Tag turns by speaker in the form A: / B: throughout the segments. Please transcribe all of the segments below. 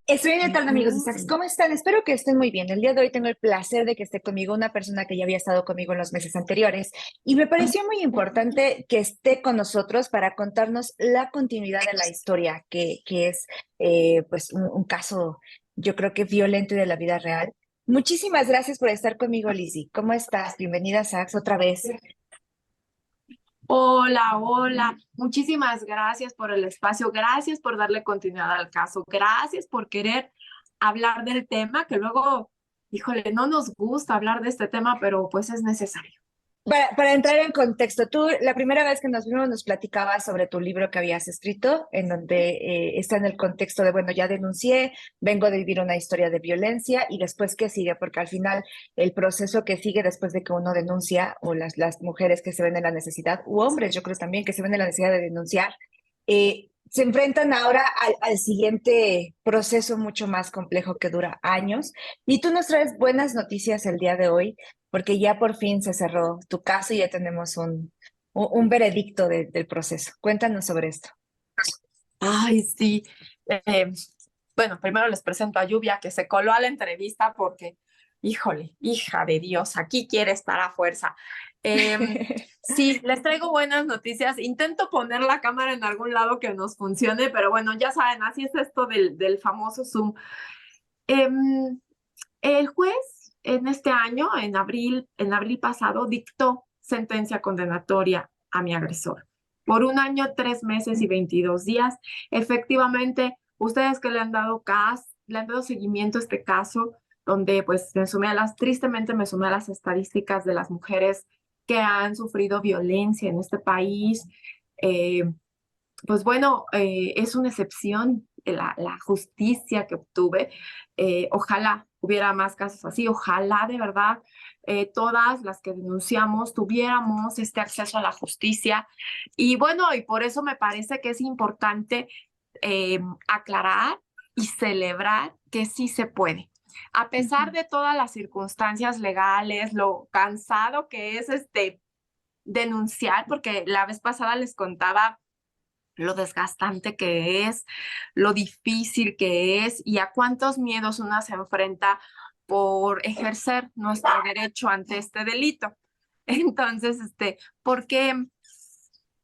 A: Estoy en el tarde, amigos de Sax.
B: Ujú.
A: ¿Cómo están? Espero que estén muy bien. El día de hoy tengo el placer de que esté conmigo una persona que ya había estado conmigo en los meses anteriores y me pareció muy importante que esté con nosotros para contarnos la continuidad de la historia, que es pues un caso, yo creo que violento y de la vida real. Muchísimas gracias por estar conmigo, Lizzy. ¿Cómo estás? Bienvenida a Sax otra vez.
B: Hola, hola. Muchísimas gracias por el espacio. Gracias por darle continuidad al caso. Gracias por querer hablar del tema que luego, híjole, no nos gusta hablar de este tema, pero pues es necesario.
A: Para entrar en contexto, tú la primera vez que nos vimos nos platicabas sobre tu libro que habías escrito, en donde está en el contexto de, bueno, ya denuncié, vengo de vivir una historia de violencia y después qué sigue, porque al final el proceso que sigue después de que uno denuncia, o las mujeres que se ven en la necesidad, u hombres, yo creo también que se ven en la necesidad de denunciar, se enfrentan ahora al siguiente proceso mucho más complejo que dura años. Y tú nos traes buenas noticias el día de hoy porque ya por fin se cerró tu caso y ya tenemos un veredicto del proceso. Cuéntanos sobre esto.
B: Ay, sí. Eh, bueno, primero les presento a Lluvia, que se coló a la entrevista porque, híjole, hija de Dios, aquí quiere estar a fuerza. Sí, les traigo buenas noticias. Intento poner la cámara en algún lado que nos funcione, pero bueno, ya saben, así es esto del famoso Zoom. Em, el juez en este año, en abril pasado, dictó sentencia condenatoria a mi agresor por 1 año, 3 meses y 22 días. Efectivamente, ustedes que le han dado seguimiento a este caso, donde pues tristemente me sumé a las estadísticas de las mujeres que han sufrido violencia en este país. Eh, pues bueno, es una excepción la justicia que obtuve. Ojalá hubiera más casos así, ojalá de verdad todas las que denunciamos tuviéramos este acceso a la justicia. Y bueno, y por eso me parece que es importante aclarar y celebrar que sí se puede. A pesar de todas las circunstancias legales, lo cansado que es denunciar, porque la vez pasada les contaba lo desgastante que es, lo difícil que es y a cuántos miedos una se enfrenta por ejercer nuestro derecho ante este delito. Entonces, porque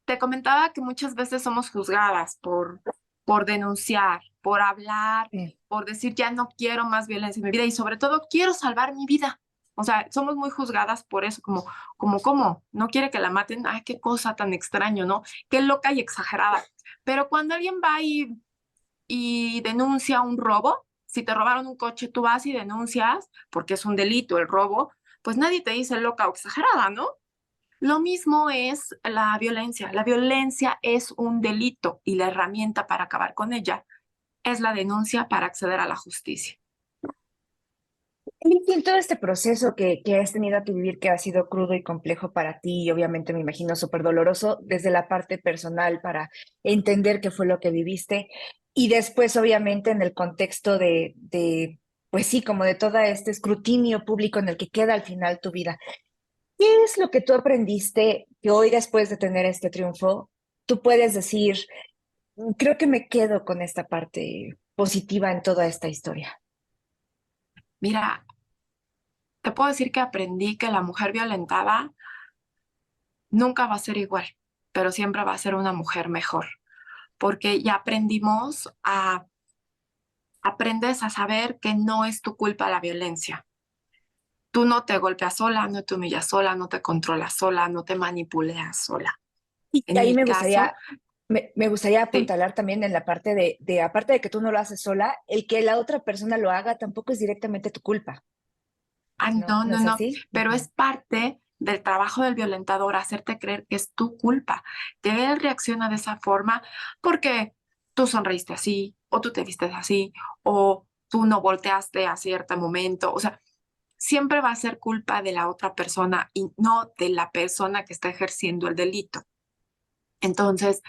B: te comentaba que muchas veces somos juzgadas por denunciar, por hablar,
A: Sí.
B: por decir ya no quiero más violencia en mi vida y sobre todo quiero salvar mi vida. O sea, somos muy juzgadas por eso, ¿cómo? ¿No quiere que la maten? Ay, qué cosa tan extraño, ¿no? Qué loca y exagerada. Pero cuando alguien va y denuncia un robo, si te robaron un coche, tú vas y denuncias, porque es un delito el robo, pues nadie te dice loca o exagerada, ¿no? Lo mismo es la violencia. La violencia es un delito y la herramienta para acabar con ella es la denuncia para acceder a la justicia.
A: Y en todo este proceso que has tenido que vivir, que ha sido crudo y complejo para ti, y obviamente me imagino súper doloroso, desde la parte personal para entender qué fue lo que viviste, y después obviamente en el contexto pues sí, como de todo este escrutinio público en el que queda al final tu vida. ¿Qué es lo que tú aprendiste que hoy después de tener este triunfo, tú puedes decir, creo que me quedo con esta parte positiva en toda esta historia"?
B: Mira, te puedo decir que aprendí que la mujer violentada nunca va a ser igual, pero siempre va a ser una mujer mejor, porque ya aprendes a saber que no es tu culpa la violencia. Tú no te golpeas sola, no te humillas sola, no te controlas sola, no te manipulas sola.
A: Y
B: En
A: ahí
B: mi
A: me
B: caso,
A: gustaría, me gustaría
B: sí.
A: apuntalar también en la parte aparte de que tú no lo haces sola, el que la otra persona lo haga tampoco es directamente tu culpa,
B: Ah,
A: ¿no?
B: no,
A: ¿No
B: no,
A: es
B: no,
A: así?
B: pero
A: Ujú.
B: es parte del trabajo del violentador hacerte creer que es tu culpa, que él reacciona de esa forma porque tú sonreíste así, o tú te vistes así, o tú no volteaste a cierto momento. O sea, siempre va a ser culpa de la otra persona y no de la persona que está ejerciendo el delito. Entonces,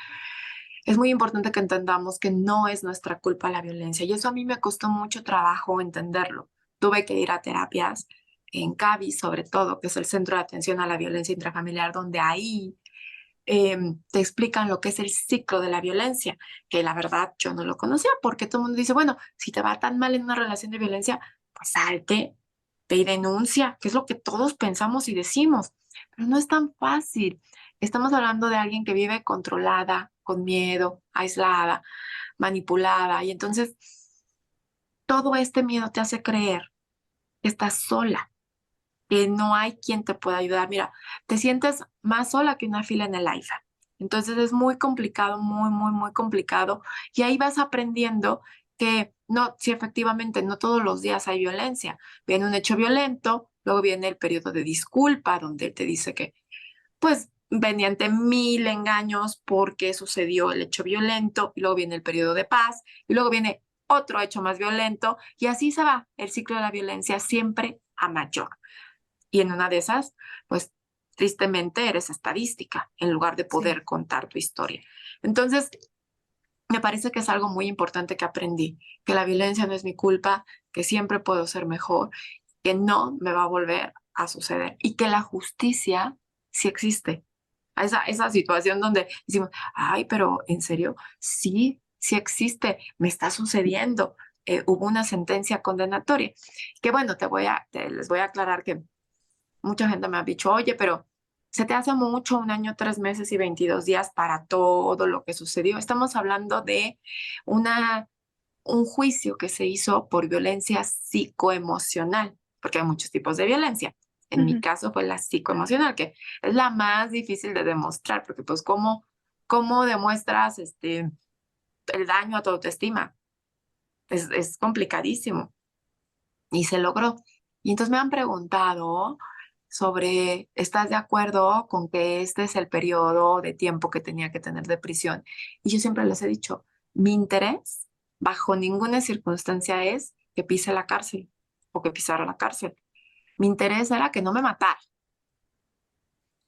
B: es muy importante que entendamos que no es nuestra culpa la violencia y eso a mí me costó mucho trabajo entenderlo. Tuve que ir a terapias en CAVI, sobre todo, que es el Centro de Atención a la Violencia Intrafamiliar, donde ahí te explican lo que es el ciclo de la violencia, que la verdad yo no lo conocía, porque todo el mundo dice, bueno, si te va tan mal en una relación de violencia, pues salte, ve y denuncia, que es lo que todos pensamos y decimos, pero no es tan fácil. Estamos hablando de alguien que vive controlada, con miedo, aislada, manipulada, y entonces todo este miedo te hace creer que estás sola, que no hay quien te pueda ayudar. Mira, te sientes más sola que una fila en el AIFA. Entonces es muy complicado, muy, muy, muy complicado. Y ahí vas aprendiendo que no, si efectivamente no todos los días hay violencia. Viene un hecho violento, luego viene el periodo de disculpa, donde él te dice que, pues, mediante mil engaños porque sucedió el hecho violento, y luego viene el periodo de paz, y luego viene otro hecho más violento, y así se va el ciclo de la violencia siempre a mayor. Y en una de esas, pues tristemente eres estadística en lugar de
A: Sí.
B: poder contar tu historia. Entonces, me parece que es algo muy importante que aprendí, que la violencia no es mi culpa, que siempre puedo ser mejor, que no me va a volver a suceder y que la justicia sí existe. Esa situación donde decimos, ay, pero ¿en serio? Sí, sí existe, me está sucediendo. Hubo una sentencia condenatoria. Que bueno, les voy a aclarar que mucha gente me ha dicho, oye, pero se te hace mucho 1 año, 3 meses y 22 días para todo lo que sucedió. Estamos hablando de una, un juicio que se hizo por violencia psicoemocional, porque hay muchos tipos de violencia. En mi
A: Ujú.
B: caso fue la psicoemocional, que es la más difícil de demostrar, porque pues ¿cómo demuestras el daño a tu autoestima? Es complicadísimo y se logró. Y entonces me han preguntado sobre, ¿estás de acuerdo con que este es el periodo de tiempo que tenía que tener de prisión? Y yo siempre les he dicho, mi interés bajo ninguna circunstancia es que pise la cárcel o que pisara la cárcel. Mi interés era que no me matara.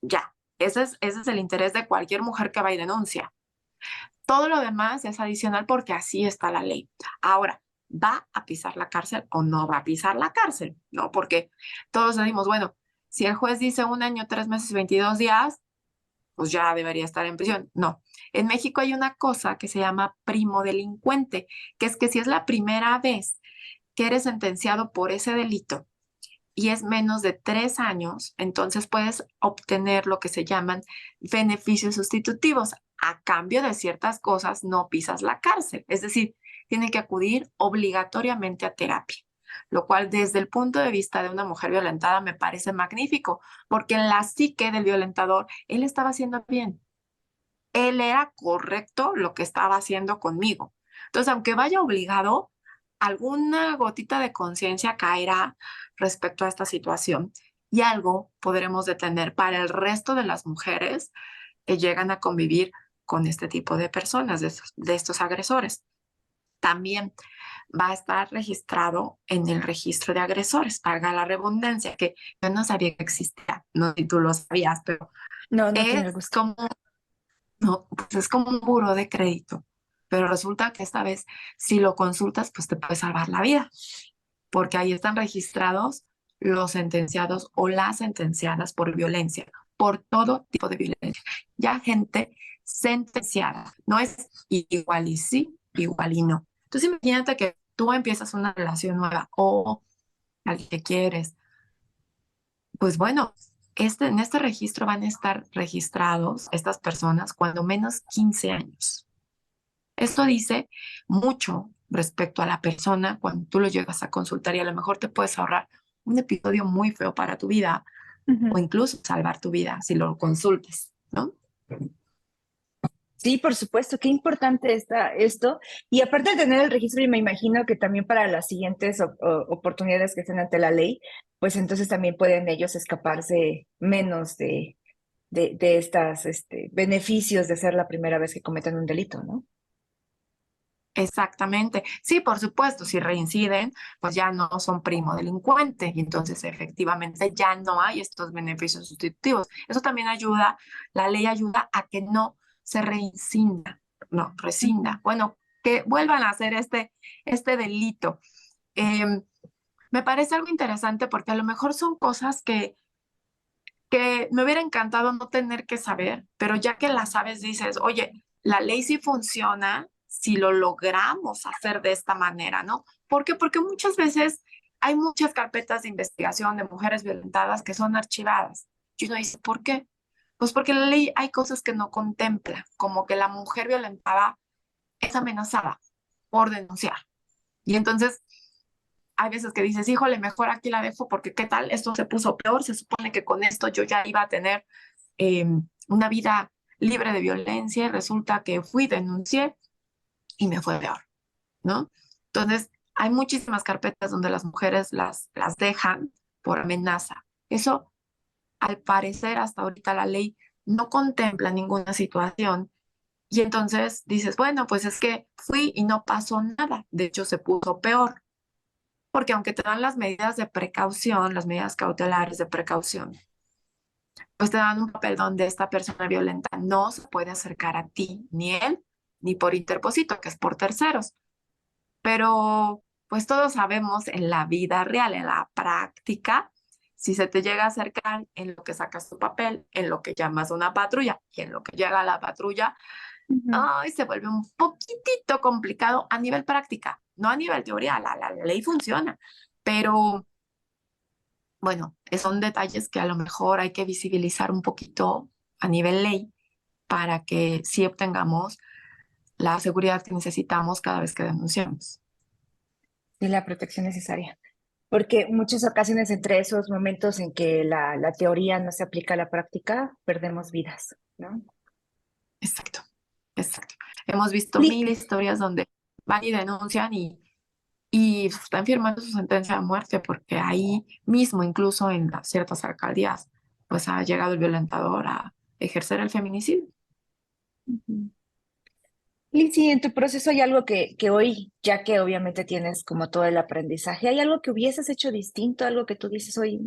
B: Ya, ese es el interés de cualquier mujer que va y denuncia. Todo lo demás es adicional porque así está la ley. Ahora, ¿va a pisar la cárcel o no va a pisar la cárcel? ¿No? Porque todos decimos, bueno, si el juez dice 1 año, 3 meses y 22 días, pues ya debería estar en prisión. No. En México hay una cosa que se llama primo delincuente, que es que si es la primera vez que eres sentenciado por ese delito y es menos de 3 años, entonces puedes obtener lo que se llaman beneficios sustitutivos. A cambio de ciertas cosas, no pisas la cárcel. Es decir, tiene que acudir obligatoriamente a terapia, lo cual desde el punto de vista de una mujer violentada me parece magnífico, porque en la psique del violentador, él estaba haciendo bien. Él era correcto lo que estaba haciendo conmigo. Entonces, aunque vaya obligado, alguna gotita de conciencia caerá respecto a esta situación y algo podremos detener para el resto de las mujeres que llegan a convivir con este tipo de personas, de estos agresores. También va a estar registrado en el registro de agresores, valga la redundancia, que yo no sabía que existía, no sé si tú lo sabías, pero
A: No, no
B: es
A: tenía el gusto.
B: como no, pues es como un buró de crédito, pero resulta que esta vez si lo consultas, pues te puede salvar la vida, porque ahí están registrados los sentenciados o las sentenciadas por violencia, por todo tipo de violencia. Ya gente sentenciada, no es igual y sí, igual y no. Entonces imagínate que tú empiezas una relación nueva o al que quieres, pues bueno, en este registro van a estar registrados estas personas cuando menos 15 años. Esto dice mucho respecto a la persona cuando tú lo llegas a consultar y a lo mejor te puedes ahorrar un episodio muy feo para tu vida o
A: Ujú.
B: incluso salvar tu vida si lo consultas, ¿no?
A: Sí, por supuesto, qué importante está esto. Y aparte de tener el registro, y me imagino que también para las siguientes oportunidades que estén ante la ley, pues entonces también pueden ellos escaparse menos de estas beneficios de ser la primera vez que cometen un delito, ¿no?
B: Exactamente. Sí, por supuesto, si reinciden, pues ya no son primo delincuente y entonces efectivamente ya no hay estos beneficios sustitutivos. Eso también ayuda, la ley ayuda a que no se reincida, no,
A: Ujú.
B: rescinda. Bueno, que vuelvan a hacer este delito. Me parece algo interesante porque a lo mejor son cosas que que me hubiera encantado no tener que saber, pero ya que la sabes, dices, oye, la ley sí funciona si lo logramos hacer de esta manera, ¿no? ¿Por qué? Porque muchas veces hay muchas carpetas de investigación de mujeres violentadas que son archivadas. Y uno dice, ¿por qué? Pues porque la ley hay cosas que no contempla, como que la mujer violentada es amenazada por denunciar. Y entonces hay veces que dices, híjole, mejor aquí la dejo porque qué tal, esto se puso peor, se supone que con esto yo ya iba a tener eh, una vida libre de violencia y resulta que fui, denuncié y me fue peor, ¿no? Entonces, hay muchísimas carpetas donde las mujeres las dejan por amenaza. Eso, al parecer, hasta ahorita la ley no contempla ninguna situación y entonces dices, bueno, pues es que fui y no pasó nada, de hecho se puso peor. Porque aunque te dan las medidas de precaución, las medidas cautelares de precaución, pues te dan un papel donde esta persona violenta no se puede acercar a ti, ni él, ni por interpósito, que es por terceros. Pero pues todos sabemos en la vida real, en la práctica, si se te llega a acercar en lo que sacas tu papel, en lo que llamas una patrulla y en lo que llega la patrulla,
A: Ujú.
B: ay, se vuelve un poquitito complicado a nivel práctica, no a nivel teoría, la ley funciona, pero bueno, son detalles que a lo mejor hay que visibilizar un poquito a nivel ley para que sí obtengamos la seguridad que necesitamos cada vez que denunciamos.
A: Y la protección necesaria. Porque muchas ocasiones entre esos momentos en que la teoría no se aplica a la práctica, perdemos vidas, ¿no?
B: Exacto, exacto. Hemos visto
A: Li-
B: mil historias donde van y denuncian y están firmando su sentencia de muerte porque ahí mismo, incluso en ciertas alcaldías, pues ha llegado el violentador a ejercer el feminicidio.
A: Ujú. Lizzy, en tu proceso hay algo que hoy, ya que obviamente tienes como todo el aprendizaje, ¿hay algo que hubieses hecho distinto, algo que tú dices hoy,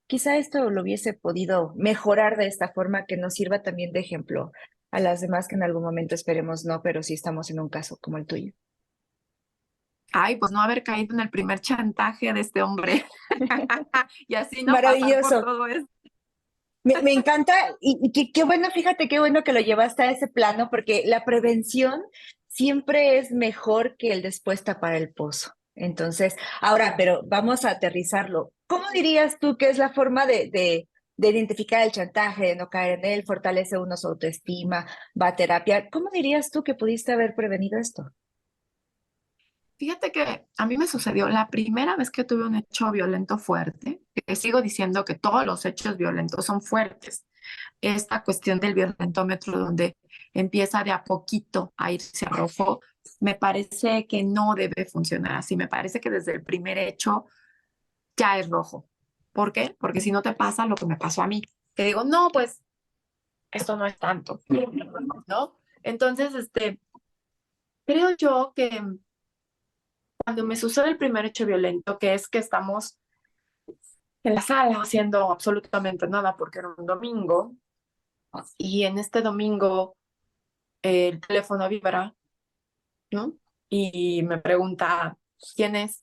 A: quizá esto lo hubiese podido mejorar de esta forma que nos sirva también de ejemplo a las demás que en algún momento esperemos no, pero sí estamos en un caso como el tuyo?
B: Ay, pues no haber caído en el primer chantaje de este hombre y así no pasar por
A: Maravilloso.
B: todo eso.
A: Me encanta y qué bueno, fíjate qué bueno que lo llevaste a ese plano, porque la prevención siempre es mejor que el después tapar el pozo. Entonces, ahora, pero vamos a aterrizarlo. ¿Cómo dirías tú que es la forma de identificar el chantaje, de no caer en él, fortalece uno su autoestima, va a terapia? ¿Cómo dirías tú que pudiste haber prevenido esto?
B: Fíjate que a mí me sucedió la primera vez que tuve un hecho violento fuerte, que sigo diciendo que todos los hechos violentos son fuertes. Esta cuestión del violentómetro donde empieza de a poquito a irse a rojo, me parece que no debe funcionar así. Me parece que desde el primer hecho ya es rojo. ¿Por qué? Porque si no te pasa lo que me pasó a mí, que digo, no, pues esto no es tanto, ¿no? Entonces, creo yo que cuando me sucede el primer hecho violento, que es que estamos en la sala haciendo absolutamente nada porque era un domingo, y en este domingo el teléfono vibra, ¿no? Y me pregunta, ¿quién es?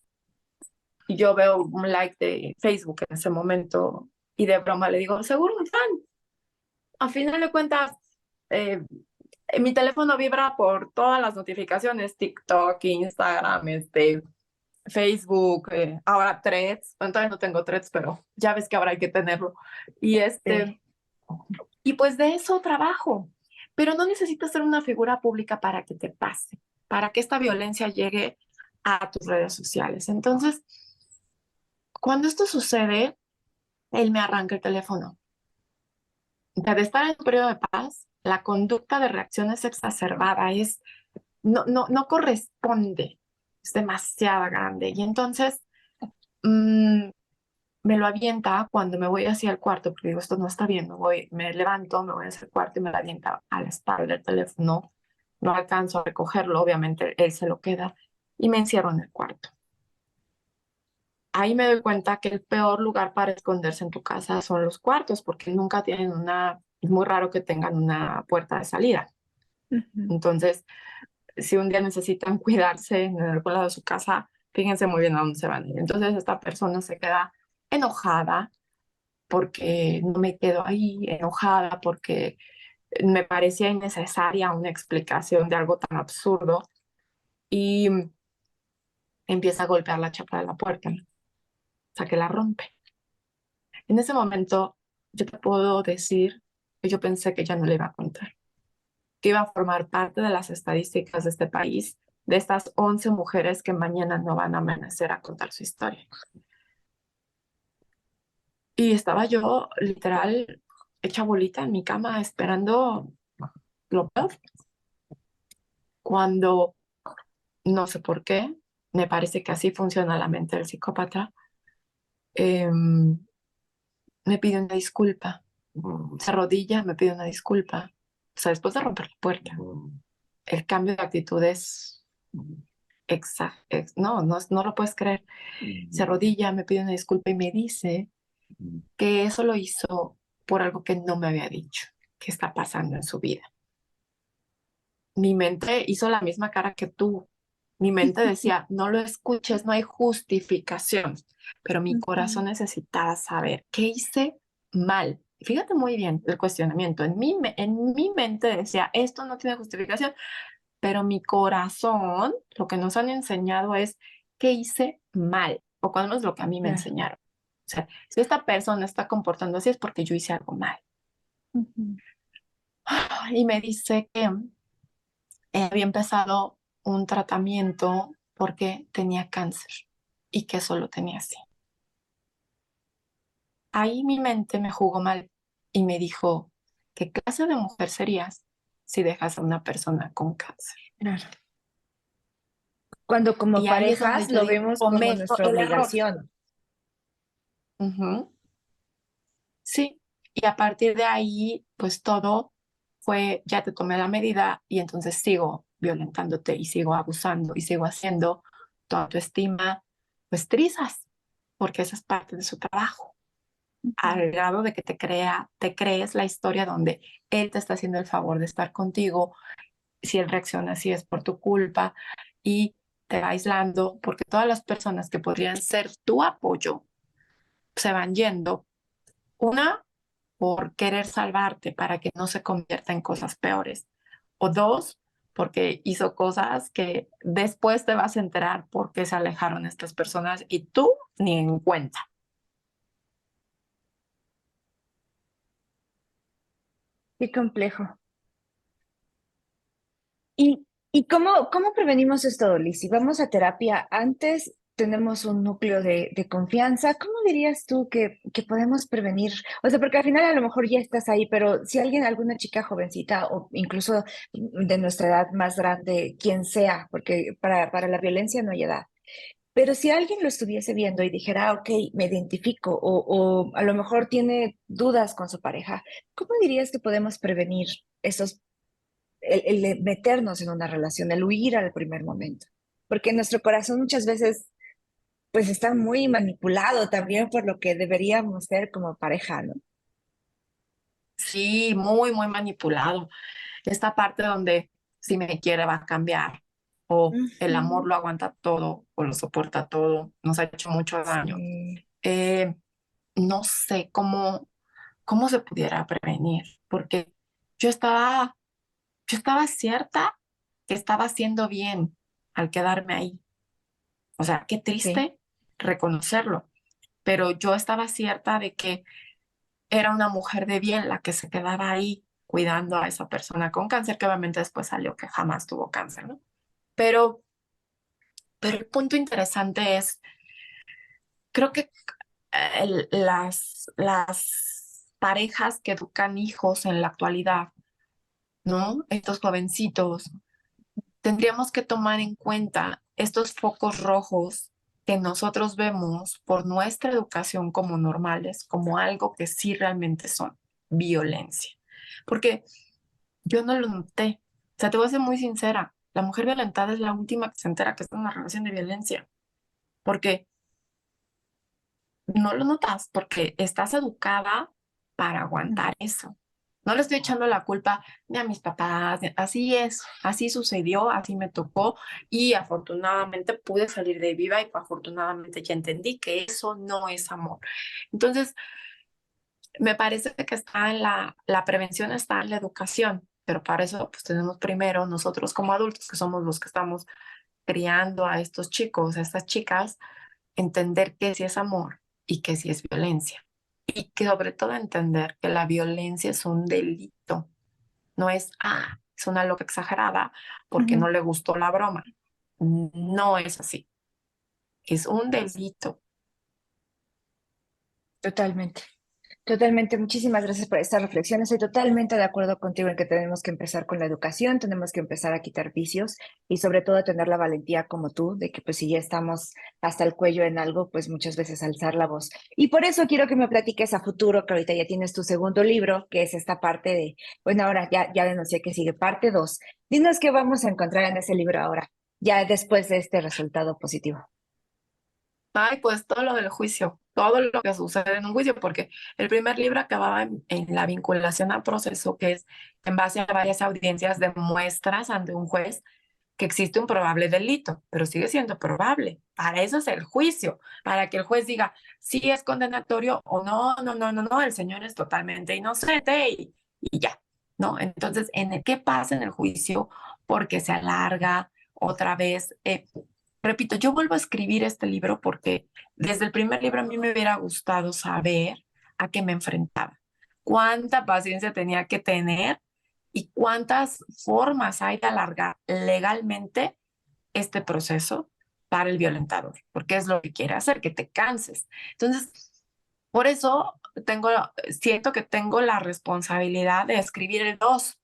B: Y yo veo un like de Facebook en ese momento y de broma le digo, seguro un fan. A final de cuentas, eh, mi teléfono vibra por todas las notificaciones, TikTok, Instagram, Facebook, ahora Threads. Entonces no tengo Threads, pero ya ves que ahora hay que tenerlo. Y
A: Sí.
B: y pues de eso trabajo. Pero no necesitas ser una figura pública para que te pase, para que esta violencia llegue a tus redes sociales. Entonces, cuando esto sucede, él me arranca el teléfono. De estar en un periodo de paz, la conducta de reacción es exacerbada, no corresponde, es demasiado grande. Y entonces mm, me lo avienta cuando me voy hacia el cuarto, porque digo, esto no está bien, me levanto, me voy hacia el cuarto y me lo avienta a la espalda del teléfono. No alcanzo a recogerlo, obviamente él se lo queda y me encierro en el cuarto. Ahí me doy cuenta que el peor lugar para esconderse en tu casa son los cuartos, porque nunca tienen es muy raro que tengan una puerta de salida.
A: Ujú.
B: Entonces, si un día necesitan cuidarse en algún lado de su casa, fíjense muy bien a dónde se van a ir. Entonces, esta persona se queda enojada, porque no me quedo ahí enojada, porque me parecía innecesaria una explicación de algo tan absurdo y empieza a golpear la chapa de la puerta, ¿no? O sea, que la rompe. En ese momento, yo te puedo decir que yo pensé que ya no le iba a contar, que iba a formar parte de las estadísticas de este país, de estas 11 mujeres que mañana no van a amanecer a contar su historia. Y estaba yo literal hecha bolita en mi cama esperando lo peor. Cuando, no sé por qué, me parece que así funciona la mente del psicópata, me pide una disculpa. Se arrodilla, me pide una disculpa. O sea, después de romper la puerta, el cambio de actitud es no, no lo puedes creer. Se arrodilla, me pide una disculpa y me dice que eso lo hizo por algo que no me había dicho, que está pasando en su vida. Mi mente hizo la misma cara que tú. Mi mente decía, no lo escuches, no hay justificación, pero mi corazón necesitaba saber qué hice mal. Fíjate muy bien el cuestionamiento. En mi mente decía, esto no tiene justificación, pero mi corazón, lo que nos han enseñado es qué hice mal, o cuando menos lo que a mí me
A: Claro.
B: enseñaron. O sea, si esta persona está comportando así es porque yo hice algo mal. Y me dice que había empezado un tratamiento porque tenía cáncer y que solo tenía así. Ahí mi mente me jugó mal y me dijo, ¿qué clase de mujer serías si dejas a una persona con cáncer?
A: Claro. Cuando como
B: Y ahí es donde
A: parejas
B: yo
A: lo
B: digo,
A: vemos como
B: cometo
A: nuestra
B: el error.
A: obligación.
B: Ujú. Sí, y a partir de ahí, pues todo fue, ya te tomé la medida y entonces sigo violentándote y sigo abusando y sigo haciendo tu autoestima, pues trizas, porque esa es parte de su trabajo, al grado de que te crees la historia donde él te está haciendo el favor de estar contigo, si él reacciona así es por tu culpa y te va aislando porque todas las personas que podrían ser tu apoyo se van yendo. Una, por querer salvarte para que no se convierta en cosas peores. O dos, porque hizo cosas que después te vas a enterar por qué se alejaron estas personas y tú ni en cuenta.
A: Qué complejo. ¿Y cómo prevenimos esto, Liz? Si vamos a terapia antes, tenemos un núcleo de confianza, ¿cómo dirías tú que podemos prevenir? O sea, porque al final a lo mejor ya estás ahí, pero si alguien, alguna chica jovencita o incluso de nuestra edad más grande, quien sea, porque para la violencia no hay edad. Pero si alguien lo estuviese viendo y dijera, "Ah, ok, me identifico", o a lo mejor tiene dudas con su pareja, ¿cómo dirías que podemos prevenir esos el meternos en una relación, el huir al primer momento? Porque nuestro corazón muchas veces pues está muy manipulado también por lo que deberíamos ser como pareja, ¿no?
B: Sí, muy, muy manipulado. Esta parte donde si me quiere va a cambiar, o el amor
A: Ujú.
B: lo aguanta todo, o lo soporta todo, nos ha hecho mucho daño.
A: Sí.
B: Eh, no sé cómo se pudiera prevenir, porque yo estaba yo estaba cierta que estaba haciendo bien al quedarme ahí. O sea, qué
A: Sí.
B: triste reconocerlo, pero yo estaba cierta de que era una mujer de bien la que se quedaba ahí cuidando a esa persona con cáncer, que obviamente después salió que jamás tuvo cáncer, ¿no? Pero, pero el punto interesante es, creo que las parejas que educan hijos en la actualidad, ¿no? Estos jovencitos tendríamos que tomar en cuenta estos focos rojos que nosotros vemos por nuestra educación como normales, como algo que sí realmente son violencia. Porque yo no lo noté. O sea, te voy a ser muy sincera. La mujer violentada es la última que se entera que está en una relación de violencia. Porque no lo notas, porque estás educada para aguantar eso. No le estoy echando la culpa ni a mis papás, así es, así sucedió, así me tocó y afortunadamente pude salir de viva y afortunadamente ya entendí que eso no es amor. Entonces, Me parece que está en la prevención, está en la educación, pero para eso pues tenemos primero nosotros como adultos, que somos los que estamos criando a estos chicos, a estas chicas, entender qué sí es amor y qué sí es violencia. Y que sobre todo entender que la violencia es un delito, no es, es una loca exagerada porque
A: Ujú.
B: no le gustó la broma. No es así, es un delito.
A: Totalmente. Totalmente, muchísimas gracias por esta reflexión. Estoy totalmente de acuerdo contigo en que tenemos que empezar con la educación, tenemos que empezar a quitar vicios y sobre todo tener la valentía como tú, de que pues si ya estamos hasta el cuello en algo, pues muchas veces alzar la voz. Y por eso quiero que me platiques a futuro, que ahorita ya tienes tu segundo libro, que es esta parte de, bueno, ahora ya denuncié que sigue parte 2. Dinos qué vamos a encontrar en ese libro ahora, ya después de este resultado positivo.
B: Ay, pues todo lo del juicio, todo lo que sucede en un juicio, porque el primer libro acababa en la vinculación al proceso, que es en base a varias audiencias demuestras ante un juez que existe un probable delito, pero sigue siendo probable. Para eso es el juicio, para que el juez diga si es condenatorio o no, no, no, no, no, el señor es totalmente inocente y ya, ¿no? Entonces, ¿qué pasa en el juicio? Porque se alarga otra vez. Repito, yo vuelvo a escribir este libro porque desde el primer libro a mí me hubiera gustado saber a qué me enfrentaba, cuánta paciencia tenía que tener y cuántas formas hay de alargar legalmente este proceso para el violentador, porque es lo que quiere hacer, que te canses. Entonces, por eso siento que tengo la responsabilidad de escribir el 2,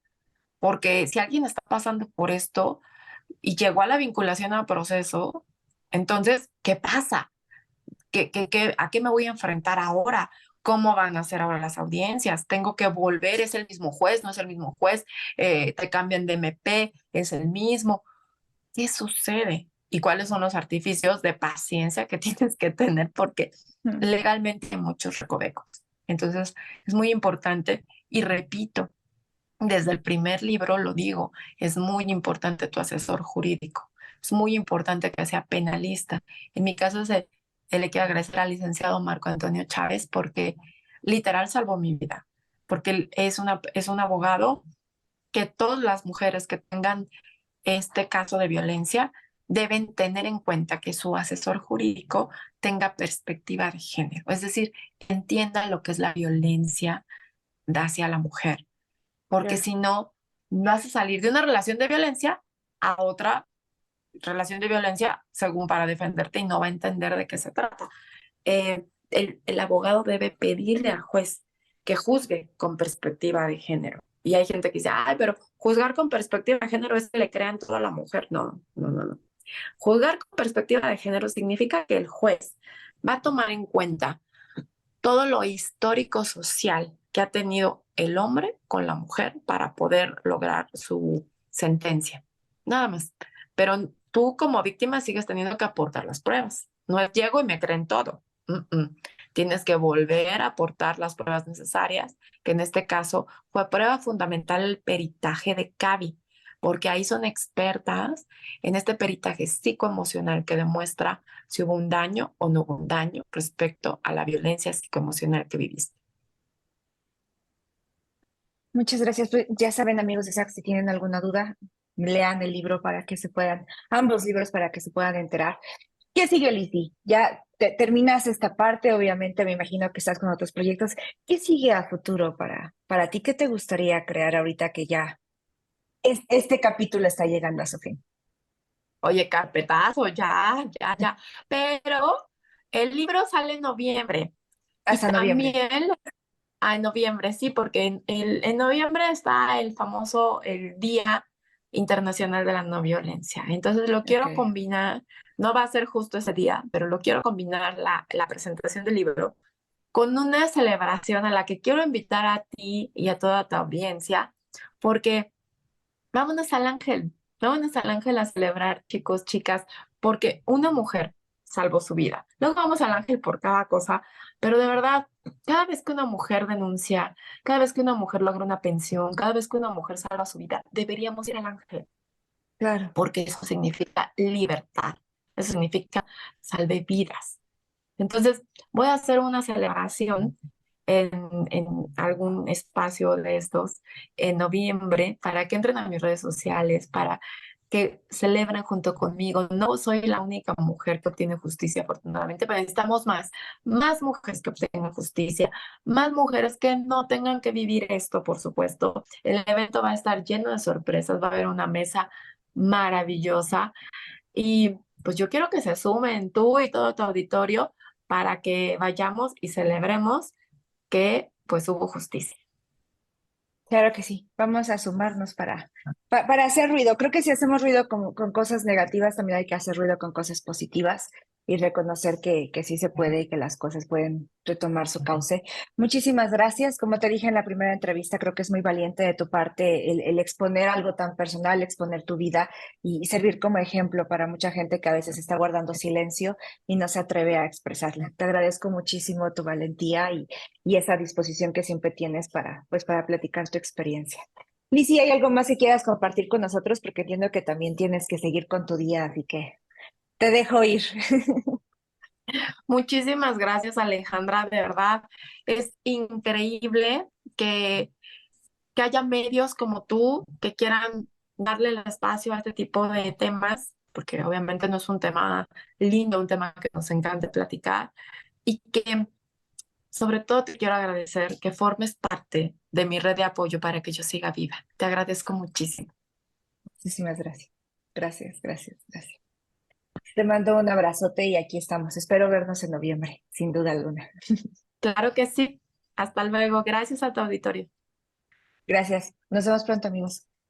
B: porque si alguien está pasando por esto y llegó a la vinculación al proceso, entonces, ¿qué pasa? ¿A qué me voy a enfrentar ahora? ¿Cómo van a ser ahora las audiencias? ¿Tengo que volver? ¿Es el mismo juez? ¿No es el mismo juez? ¿Te cambian de MP? ¿Es el mismo? ¿Qué sucede? ¿Y cuáles son los artificios de paciencia que tienes que tener? Porque
A: Mm.
B: legalmente hay muchos recovecos. Entonces, es muy importante y repito, desde el primer libro lo digo, es muy importante tu asesor jurídico, es muy importante que sea penalista. En mi caso, le quiero agradecer al licenciado Marco Antonio Chávez porque literal salvó mi vida, porque él es un abogado que todas las mujeres que tengan este caso de violencia deben tener en cuenta que su asesor jurídico tenga perspectiva de género, es decir, entienda lo que es la violencia hacia la mujer, porque
A: Claro.
B: si no, vas a salir de una relación de violencia a otra relación de violencia según para defenderte y no va a entender de qué se trata. El abogado debe pedirle al juez que juzgue con perspectiva de género. Y hay gente que dice, ay, pero juzgar con perspectiva de género es que le crean todo a la mujer. No, no, no, no. Juzgar con perspectiva de género significa que el juez va a tomar en cuenta todo lo histórico social que ha tenido el hombre con la mujer para poder lograr su sentencia. Nada más. Pero tú como víctima sigues teniendo que aportar las pruebas. No es llego y me creen todo. Tienes que volver a aportar las pruebas necesarias, que en este caso fue prueba fundamental el peritaje de Cavi, porque ahí son expertas en este peritaje psicoemocional que demuestra si hubo un daño o no hubo un daño respecto a la violencia psicoemocional que viviste.
A: Muchas gracias. Pues, ya saben, amigos de SAC, si tienen alguna duda, lean el libro para que se puedan, ambos libros para que se puedan enterar. ¿Qué sigue, Lizzy? Ya terminas esta parte, obviamente me imagino que estás con otros proyectos. ¿Qué sigue a futuro para ti? ¿Qué te gustaría crear ahorita que ya este capítulo está llegando a su fin?
B: Oye, carpetazo, ya, ya, ya. Pero el libro sale en noviembre y
A: Hasta noviembre.
B: también, en noviembre, sí, porque en noviembre está el famoso el Día Internacional de la No Violencia. Entonces lo quiero
A: Ok,
B: combinar, no va a ser justo ese día, pero lo quiero combinar la presentación del libro con una celebración a la que quiero invitar a ti y a toda tu audiencia, porque vámonos al Ángel, vámonos al Ángel a celebrar, chicos, chicas, porque una mujer salvó su vida. Luego vamos al Ángel por cada cosa, pero de verdad, cada vez que una mujer denuncia, cada vez que una mujer logra una pensión, cada vez que una mujer salva su vida, deberíamos ir al Ángel,
A: claro.
B: porque eso significa libertad, eso significa salve vidas. Entonces, voy a hacer una celebración en algún espacio de estos en noviembre para que entren a mis redes sociales, para que celebren junto conmigo. No soy la única mujer que obtiene justicia, afortunadamente, pero necesitamos más mujeres que obtengan justicia, más mujeres que no tengan que vivir esto, por supuesto. El evento va a estar lleno de sorpresas, va a haber una mesa maravillosa y pues yo quiero que se sumen tú y todo tu auditorio para que vayamos y celebremos que pues hubo justicia.
A: Claro que sí, vamos a sumarnos para hacer ruido. Creo que si hacemos ruido con cosas negativas, también hay que hacer ruido con cosas positivas y reconocer que sí se puede y que las cosas pueden retomar su cauce. Muchísimas gracias. Como te dije en la primera entrevista, creo que es muy valiente de tu parte el exponer algo tan personal, exponer tu vida y servir como ejemplo para mucha gente que a veces está guardando silencio y no se atreve a expresarla. Te agradezco muchísimo tu valentía y esa disposición que siempre tienes pues, para platicar tu experiencia. Lizzy, ¿hay algo más que quieras compartir con nosotros? Porque entiendo que también tienes que seguir con tu día, así que te dejo ir.
B: Muchísimas gracias, Alejandra, de verdad. Es increíble que haya medios como tú que quieran darle el espacio a este tipo de temas, porque obviamente no es un tema lindo, un tema que nos encanta platicar, y que sobre todo te quiero agradecer que formes parte de mi red de apoyo para que yo siga viva. Te agradezco muchísimo.
A: Muchísimas gracias. Gracias, gracias, gracias. Te mando un abrazote y aquí estamos. Espero vernos en noviembre, sin duda alguna.
B: Claro que sí. Hasta luego. Gracias a tu auditorio.
A: Gracias. Nos vemos pronto, amigos.